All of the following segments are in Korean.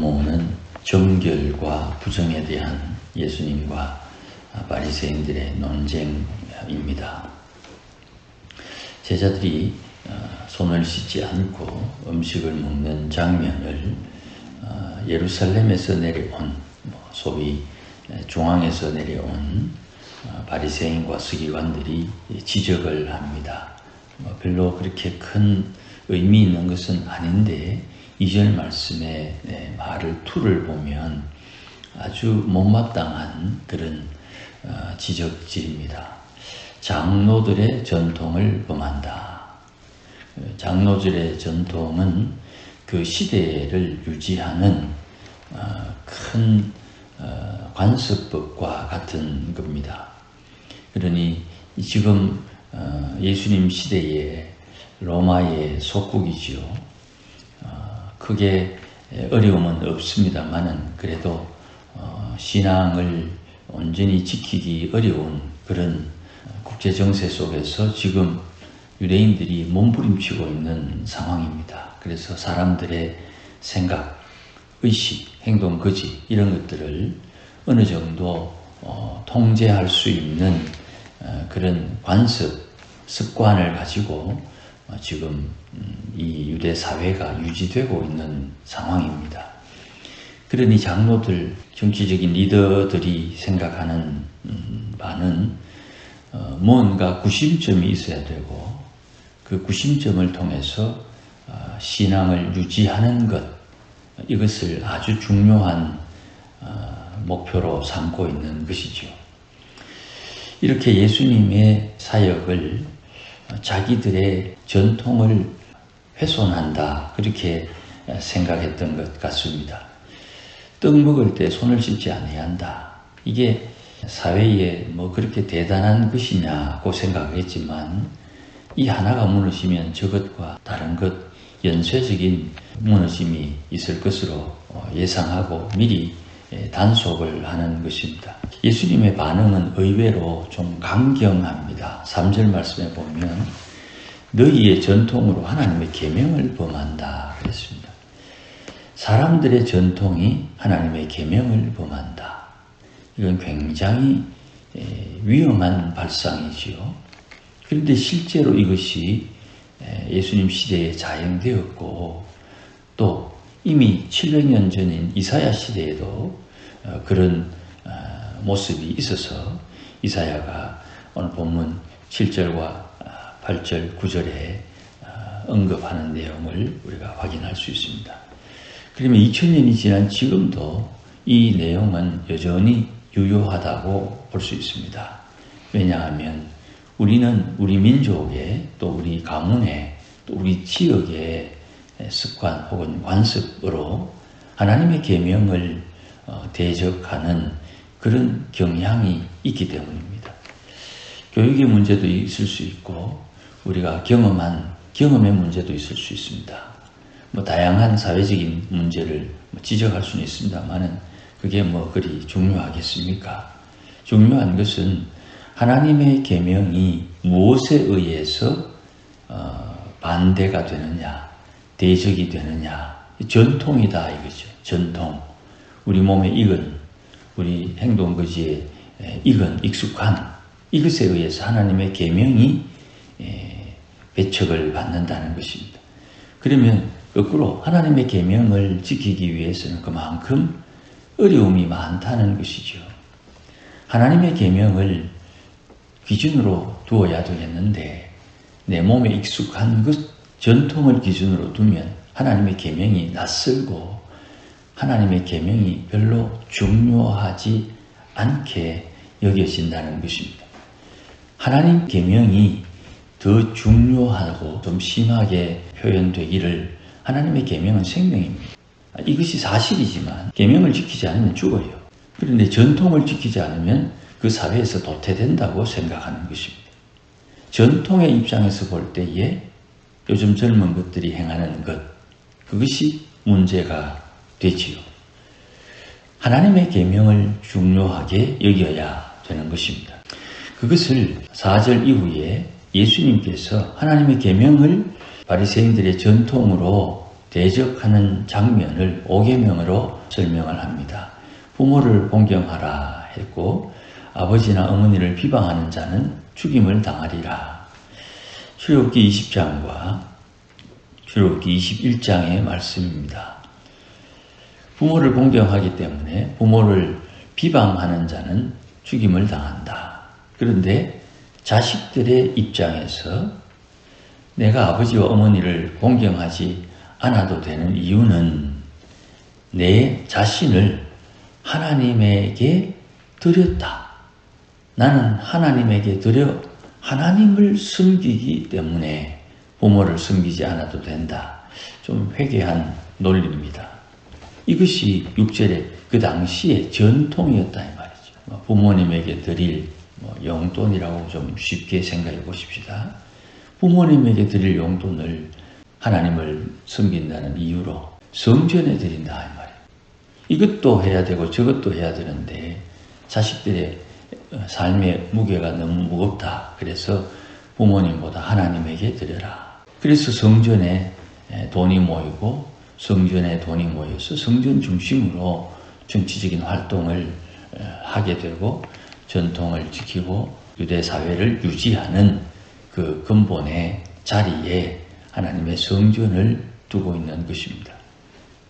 모으는 정결과 부정에 대한 예수님과 바리새인들의 논쟁입니다. 제자들이 손을 씻지 않고 음식을 먹는 장면을 예루살렘에서 내려온, 소위 중앙에서 내려온 바리새인과 서기관들이 지적을 합니다. 별로 그렇게 큰 의미 있는 것은 아닌데 2절 말씀의 말을 투를 보면 아주 못마땅한 그런 지적질입니다. 장로들의 전통을 범한다. 장로들의 전통은 그 시대를 유지하는 큰 관습법과 같은 겁니다. 그러니 지금 예수님 시대에 로마의 속국이지요. 크게 어려움은 없습니다만은 그래도 신앙을 온전히 지키기 어려운 그런 국제 정세 속에서 지금 유대인들이 몸부림치고 있는 상황입니다. 그래서 사람들의 생각, 의식, 행동, 거짓 이런 것들을 어느 정도 통제할 수 있는 그런 관습, 습관을 가지고 지금 이 유대 사회가 유지되고 있는 상황입니다. 그러니 장로들, 정치적인 리더들이 생각하는 바는 뭔가 구심점이 있어야 되고 그 구심점을 통해서 신앙을 유지하는 것, 이것을 아주 중요한 목표로 삼고 있는 것이죠. 이렇게 예수님의 사역을 자기들의 전통을 훼손한다, 그렇게 생각했던 것 같습니다. 떡 먹을 때 손을 씻지 않아야 한다. 이게 사회에 뭐 그렇게 대단한 것이냐고 생각했지만 이 하나가 무너지면 저것과 다른 것, 연쇄적인 무너짐이 있을 것으로 예상하고 미리 단속을 하는 것입니다. 예수님의 반응은 의외로 좀 강경합니다. 3절 말씀에 보면 너희의 전통으로 하나님의 계명을 범한다 그랬습니다. 사람들의 전통이 하나님의 계명을 범한다. 이건 굉장히 위험한 발상이지요. 그런데 실제로 이것이 예수님 시대에 자행되었고 또 이미 700년 전인 이사야 시대에도 그런 모습이 있어서 이사야가 오늘 본문 7절과 8절, 9절에 언급하는 내용을 우리가 확인할 수 있습니다. 그러면 2000년이 지난 지금도 이 내용은 여전히 유효하다고 볼 수 있습니다. 왜냐하면 우리는 우리 민족의 또 우리 가문의 또 우리 지역의 습관 혹은 관습으로 하나님의 계명을 대적하는 그런 경향이 있기 때문입니다. 교육의 문제도 있을 수 있고 우리가 경험한 경험의 문제도 있을 수 있습니다. 다양한 사회적인 문제를 지적할 수는 있습니다만은 그게 그리 중요하겠습니까? 중요한 것은 하나님의 계명이 무엇에 의해서 반대가 되느냐, 대적이 되느냐, 전통이다 이거죠. 전통. 우리 몸에 익은, 우리 행동거지에 익은, 익숙한 이것에 의해서 하나님의 계명이 배척을 받는다는 것입니다. 그러면 거꾸로 하나님의 계명을 지키기 위해서는 그만큼 어려움이 많다는 것이죠. 하나님의 계명을 기준으로 두어야 되겠는데 내 몸에 익숙한 그 전통을 기준으로 두면 하나님의 계명이 낯설고 하나님의 계명이 별로 중요하지 않게 여겨진다는 것입니다. 하나님 계명이 더 중요하고 좀 심하게 표현되기를 하나님의 계명은 생명입니다. 이것이 사실이지만 계명을 지키지 않으면 죽어요. 그런데 전통을 지키지 않으면 그 사회에서 도태된다고 생각하는 것입니다. 전통의 입장에서 볼 때에 요즘 젊은 것들이 행하는 것, 그것이 문제가 되지요. 하나님의 계명을 중요하게 여겨야 되는 것입니다. 그것을 4절 이후에 예수님께서 하나님의 계명을 바리새인들의 전통으로 대적하는 장면을 5계명으로 설명을 합니다. 부모를 공경하라 했고 아버지나 어머니를 비방하는 자는 죽임을 당하리라. 출애굽기 20장과 출애굽기 21장의 말씀입니다. 부모를 공경하기 때문에 부모를 비방하는 자는 죽임을 당한다. 그런데 자식들의 입장에서 내가 아버지와 어머니를 공경하지 않아도 되는 이유는 내 자신을 하나님에게 드렸다. 나는 하나님에게 드려 하나님을 섬기기 때문에 부모를 섬기지 않아도 된다. 좀 회개한 논리입니다. 이것이 6절에 그 당시의 전통이었다 이 말이죠. 부모님에게 드릴 용돈이라고 좀 쉽게 생각해 보십시다. 부모님에게 드릴 용돈을 하나님을 섬긴다는 이유로 성전에 드린다 이 말이에요. 이것도 해야 되고 저것도 해야 되는데 자식들의 삶의 무게가 너무 무겁다. 그래서 부모님보다 하나님에게 드려라. 그래서 성전에 돈이 모이고 성전에 돈이 모여서 성전 중심으로 정치적인 활동을 하게 되고 전통을 지키고 유대 사회를 유지하는 그 근본의 자리에 하나님의 성전을 두고 있는 것입니다.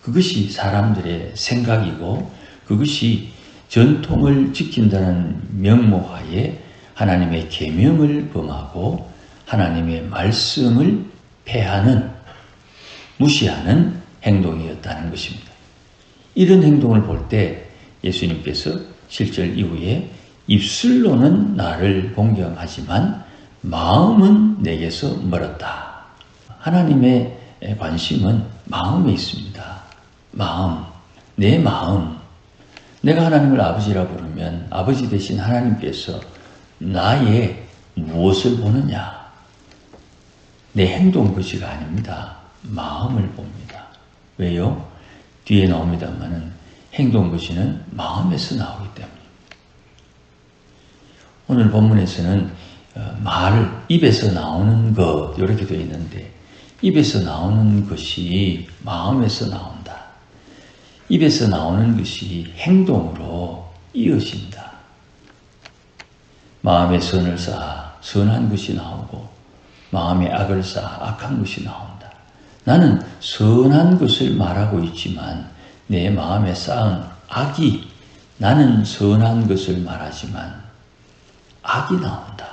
그것이 사람들의 생각이고 그것이 전통을 지킨다는 명목하에 하나님의 계명을 범하고 하나님의 말씀을 폐하는 무시하는 행동이었다는 것입니다. 이런 행동을 볼 때 예수님께서 7절 이후에 입술로는 나를 공경하지만 마음은 내게서 멀었다. 하나님의 관심은 마음에 있습니다. 마음, 내 마음. 내가 하나님을 아버지라 부르면 아버지 대신 하나님께서 나의 무엇을 보느냐? 내 행동 것이가 아닙니다. 마음을 봅니다. 왜요? 뒤에 나옵니다만은 행동 것이는 마음에서 나오기 때문입니다. 오늘 본문에서는 입에서 나오는 것 이렇게 되어 있는데 입에서 나오는 것이 마음에서 나온다. 입에서 나오는 것이 행동으로 이어진다. 마음에 선을 쌓아 선한 것이 나오고 마음에 악을 쌓아 악한 것이 나온다. 나는 선한 것을 말하고 있지만 내 마음에 쌓은 악이 나는 선한 것을 말하지만 악이 나온다.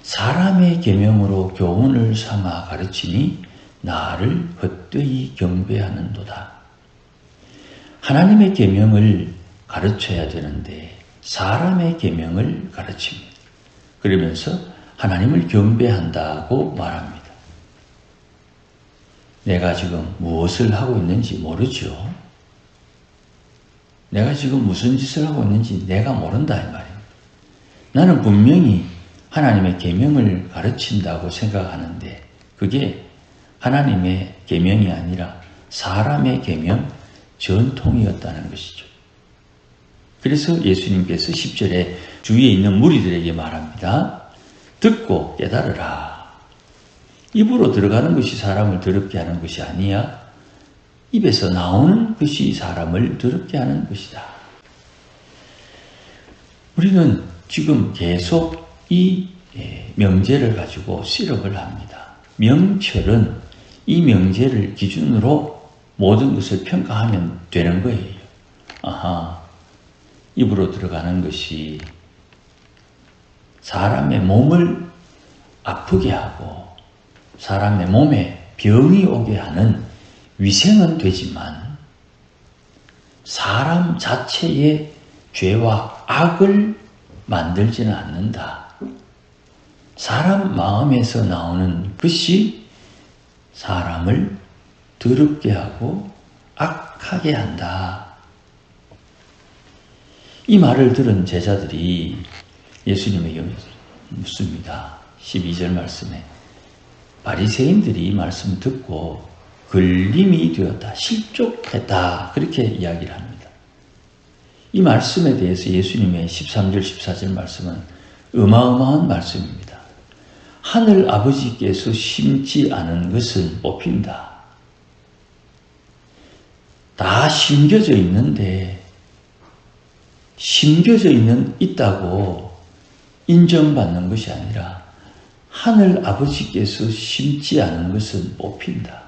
사람의 계명으로 교훈을 삼아 가르치니 나를 헛되이 경배하는도다. 하나님의 계명을 가르쳐야 되는데 사람의 계명을 가르칩니다. 그러면서 하나님을 경배한다고 말합니다. 내가 지금 무엇을 하고 있는지 모르죠. 내가 지금 무슨 짓을 하고 있는지 내가 모른다 이 말입니다. 나는 분명히 하나님의 계명을 가르친다고 생각하는데 그게 하나님의 계명이 아니라 사람의 계명, 전통이었다는 것이죠. 그래서 예수님께서 10절에 주위에 있는 무리들에게 말합니다. 듣고 깨달으라. 입으로 들어가는 것이 사람을 더럽게 하는 것이 아니야. 입에서 나오는 것이 사람을 더럽게 하는 것이다. 우리는 지금 계속 이 명제를 가지고 실험을 합니다. 명철은 이 명제를 기준으로 모든 것을 평가하면 되는 거예요. 입으로 들어가는 것이 사람의 몸을 아프게 하고 사람의 몸에 병이 오게 하는 위생은 되지만 사람 자체의 죄와 악을 만들지는 않는다. 사람 마음에서 나오는 것이 사람을 더럽게 하고 악하게 한다. 이 말을 들은 제자들이 예수님에게 묻습니다. 12절 말씀에 바리새인들이 이 말씀을 듣고 걸림이 되었다. 실족했다. 그렇게 이야기를 합니다. 이 말씀에 대해서 예수님의 13절 14절 말씀은 어마어마한 말씀입니다. 하늘 아버지께서 심지 않은 것은 뽑힌다. 다 심겨져 있는데 심겨져 있다고 인정받는 것이 아니라 하늘 아버지께서 심지 않은 것은 뽑힌다.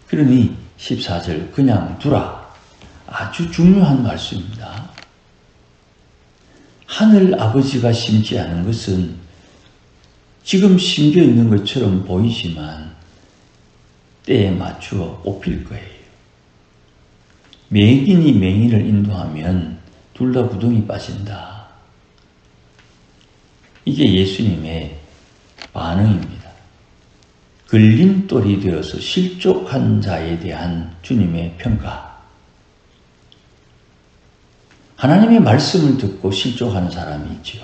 그러니 14절 그냥 두라. 아주 중요한 말씀입니다. 하늘 아버지가 심지 않은 것은 지금 심겨 있는 것처럼 보이지만 때에 맞추어 뽑힐 거예요. 맹인이 맹인을 인도하면 둘 다 구덩이 빠진다. 이게 예수님의 반응입니다. 걸림돌이 되어서 실족한 자에 대한 주님의 평가. 하나님의 말씀을 듣고 실족하는 사람이 있지요.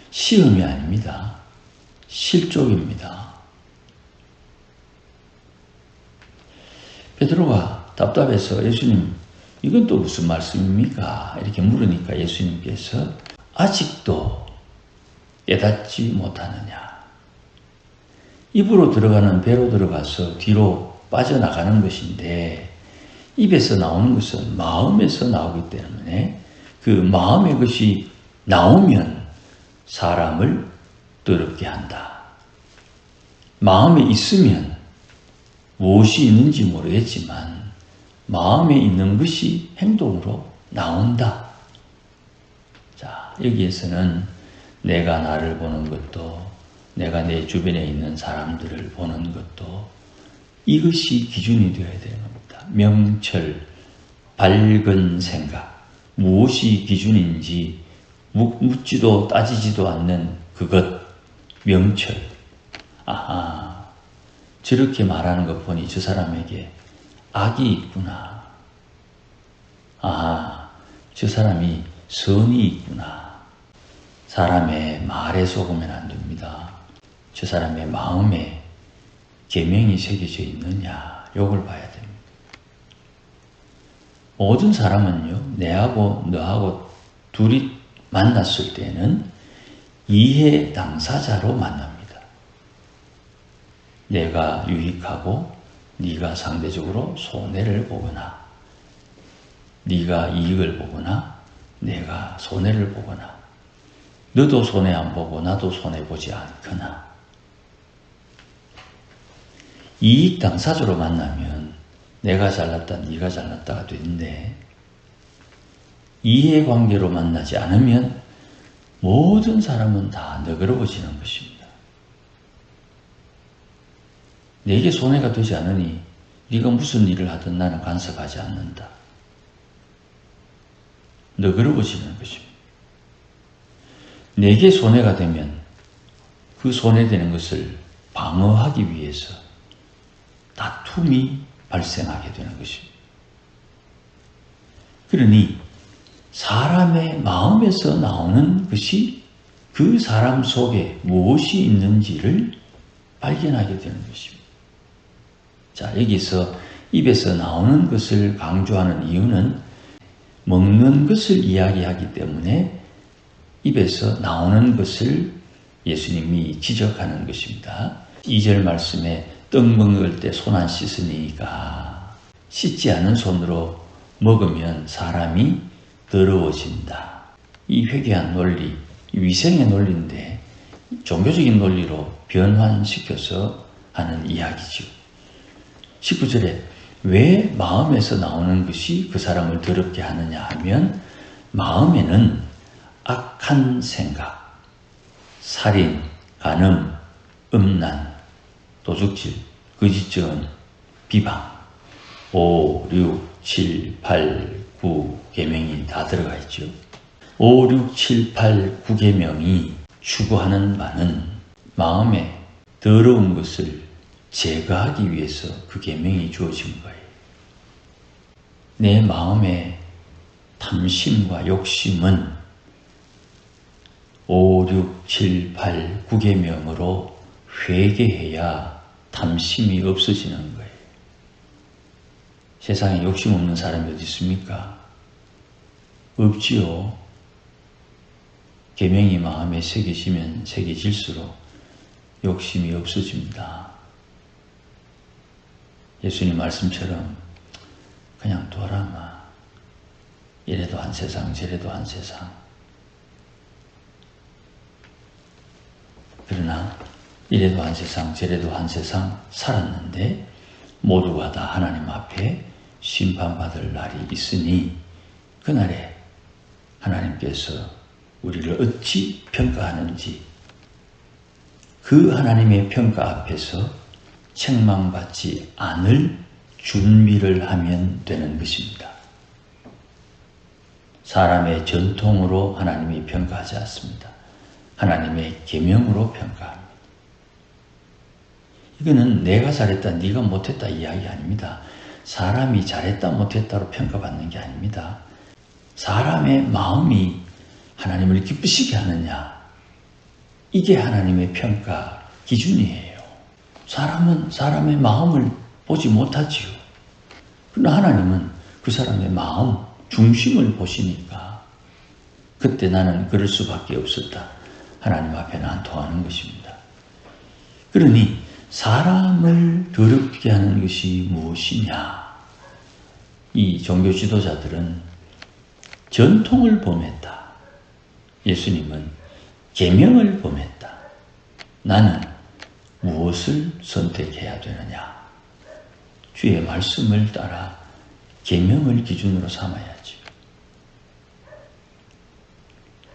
시험이 아닙니다. 실족입니다. 베드로가 답답해서 예수님, 이건 또 무슨 말씀입니까? 이렇게 물으니까 예수님께서 아직도 깨닫지 못하느냐. 입으로 들어가는 배로 들어가서 뒤로 빠져나가는 것인데 입에서 나오는 것은 마음에서 나오기 때문에 그 마음의 것이 나오면 사람을 더럽게 한다. 마음에 있으면 무엇이 있는지 모르겠지만 마음에 있는 것이 행동으로 나온다. 자, 여기에서는 내가 나를 보는 것도 내가 내 주변에 있는 사람들을 보는 것도 이것이 기준이 되어야 되는 겁니다. 명철, 밝은 생각, 무엇이 기준인지 묻지도 따지지도 않는 그것, 명철. 아하, 저렇게 말하는 것 보니 저 사람에게 악이 있구나. 아하, 저 사람이 선이 있구나. 사람의 말에 속으면 안 됩니다. 저 사람의 마음에 계명이 새겨져 있느냐, 요걸 봐야 됩니다. 모든 사람은요, 내하고 너하고 둘이 만났을 때는 이해 당사자로 만납니다. 내가 유익하고 네가 상대적으로 손해를 보거나 네가 이익을 보거나 내가 손해를 보거나 너도 손해 안 보고 나도 손해 보지 않거나 이익 당사자로 만나면 내가 잘났다 네가 잘났다가 되는데 이해관계로 만나지 않으면 모든 사람은 다 너그러워지는 것입니다. 내게 손해가 되지 않으니 네가 무슨 일을 하든 나는 간섭하지 않는다. 너그러워지는 것입니다. 내게 손해가 되면 그 손해되는 것을 방어하기 위해서 다툼이 발생하게 되는 것입니다. 그러니 사람의 마음에서 나오는 것이 그 사람 속에 무엇이 있는지를 발견하게 되는 것입니다. 자, 여기서 입에서 나오는 것을 강조하는 이유는 먹는 것을 이야기하기 때문에 입에서 나오는 것을 예수님이 지적하는 것입니다. 2절 말씀에 떡 먹을 때 손 안 씻으니까 씻지 않은 손으로 먹으면 사람이 더러워진다. 이 회개한 논리, 위생의 논리인데 종교적인 논리로 변환시켜서 하는 이야기죠. 19절에 왜 마음에서 나오는 것이 그 사람을 더럽게 하느냐 하면 마음에는 악한 생각, 살인, 간음, 음란, 도둑질, 거짓증언, 비방 5, 6, 7, 8, 9 계명이 다 들어가 있죠. 5, 6, 7, 8, 9 계명이 추구하는 바는 마음에 더러운 것을 제거하기 위해서 그 계명이 주어진 거예요. 내 마음의 탐심과 욕심은 5, 6, 7, 8, 9 계명으로 회개해야 탐심이 없어지는 거예요. 세상에 욕심 없는 사람이 어디 있습니까? 없지요. 계명이 마음에 새겨지면 새겨질수록 욕심이 없어집니다. 예수님 말씀처럼 그냥 둬라마. 이래도 한 세상 저래도 한 세상. 그러나 이래도 한 세상 저래도 한 세상 살았는데 모두가 다 하나님 앞에 심판받을 날이 있으니 그날에 하나님께서 우리를 어찌 평가하는지 그 하나님의 평가 앞에서 책망받지 않을 준비를 하면 되는 것입니다. 사람의 전통으로 하나님이 평가하지 않습니다. 하나님의 계명으로 평가합니다. 이거는 내가 잘했다, 네가 못했다 이야기 아닙니다. 사람이 잘했다 못했다로 평가받는 게 아닙니다. 사람의 마음이 하나님을 기쁘시게 하느냐, 이게 하나님의 평가 기준이에요. 사람은 사람의 마음을 보지 못하지요. 그러나 하나님은 그 사람의 마음 중심을 보시니까 그때 나는 그럴 수밖에 없었다. 하나님 앞에는 안 통하는 것입니다. 그러니 사람을 더럽게 하는 것이 무엇이냐? 이 종교 지도자들은 전통을 범했다. 예수님은 계명을 범했다. 나는 무엇을 선택해야 되느냐? 주의 말씀을 따라 계명을 기준으로 삼아야지.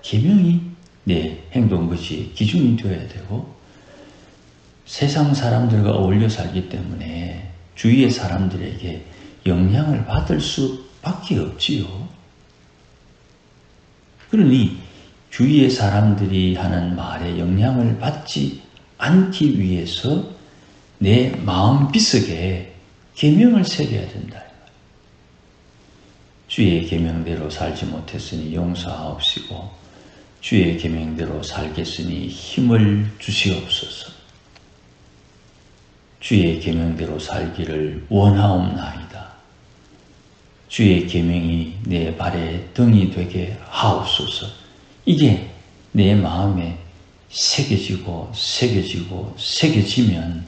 계명이 내 행동것이 기준이 되어야 되고 세상 사람들과 어울려 살기 때문에 주위의 사람들에게 영향을 받을 수밖에 없지요. 그러니 주위의 사람들이 하는 말에 영향을 받지 않기 위해서 내 마음 빗속에 계명을 새겨야 된다. 주의 계명대로 살지 못했으니 용서하옵시고 주의 계명대로 살겠으니 힘을 주시옵소서. 주의 계명대로 살기를 원하옵나이다. 주의 계명이 내 발의 등이 되게 하옵소서. 이게 내 마음에 새겨지고 새겨지고 새겨지면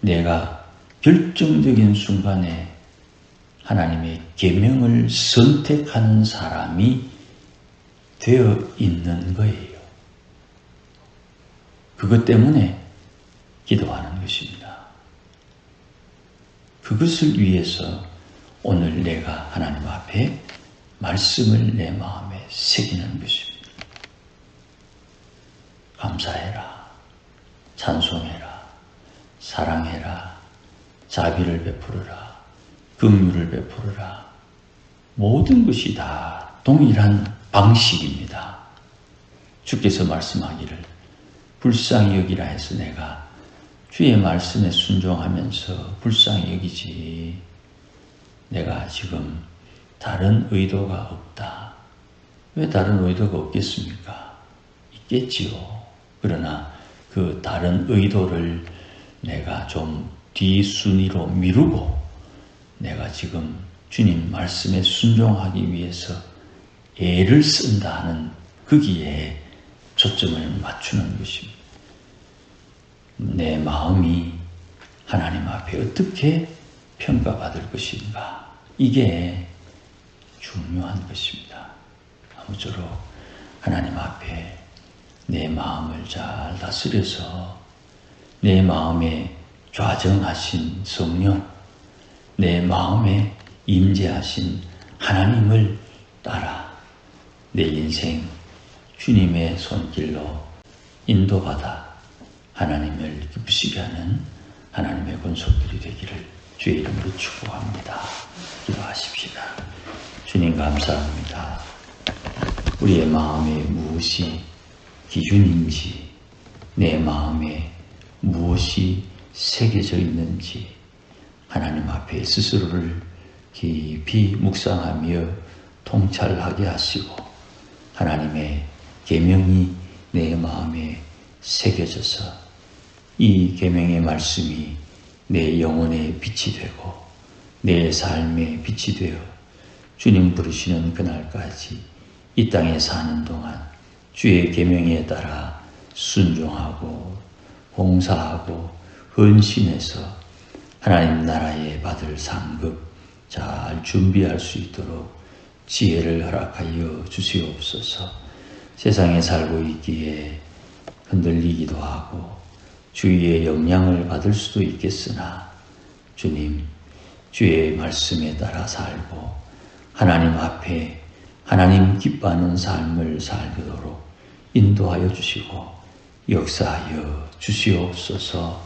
내가 결정적인 순간에 하나님의 계명을 선택하는 사람이 되어 있는 거예요. 그것 때문에 기도하는 것입니다. 그것을 위해서 오늘 내가 하나님 앞에 말씀을 내 마음에 새기는 것입니다. 감사해라, 찬송해라, 사랑해라, 자비를 베풀어라, 긍휼을 베풀어라. 모든 것이 다 동일한 방식입니다. 주께서 말씀하기를 불쌍히 여기라 해서 내가 주의 말씀에 순종하면서 불쌍히 여기지 내가 지금 다른 의도가 없다. 왜 다른 의도가 없겠습니까? 있겠지요. 그러나 그 다른 의도를 내가 좀 뒷순위로 미루고 내가 지금 주님 말씀에 순종하기 위해서 애를 쓴다 하는 거기에 초점을 맞추는 것입니다. 내 마음이 하나님 앞에 어떻게 평가받을 것인가, 이게 중요한 것입니다. 아무쪼록 하나님 앞에 내 마음을 잘 다스려서 내 마음에 좌정하신 성령, 내 마음에 임재하신 하나님을 따라 내 인생 주님의 손길로 인도받아 하나님을 기쁘시게 하는 하나님의 권속들이 되기를 주의 이름으로 축복합니다. 기도하십시다. 주님 감사합니다. 우리의 마음에 무엇이 기준인지, 내 마음에 무엇이 새겨져 있는지 하나님 앞에 스스로를 깊이 묵상하며 통찰하게 하시고 하나님의 계명이 내 마음에 새겨져서 이 계명의 말씀이 내 영혼의 빛이 되고 내 삶의 빛이 되어 주님 부르시는 그날까지 이 땅에 사는 동안 주의 계명에 따라 순종하고 봉사하고 헌신해서 하나님 나라에 받을 상급 잘 준비할 수 있도록 지혜를 허락하여 주시옵소서. 세상에 살고 있기에 흔들리기도 하고 주위의 영향을 받을 수도 있겠으나 주님, 주의 말씀에 따라 살고 하나님 앞에 하나님 기뻐하는 삶을 살도록 인도하여 주시고 역사하여 주시옵소서.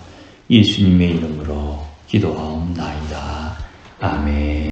예수님의 이름으로 기도하옵나이다. 아멘.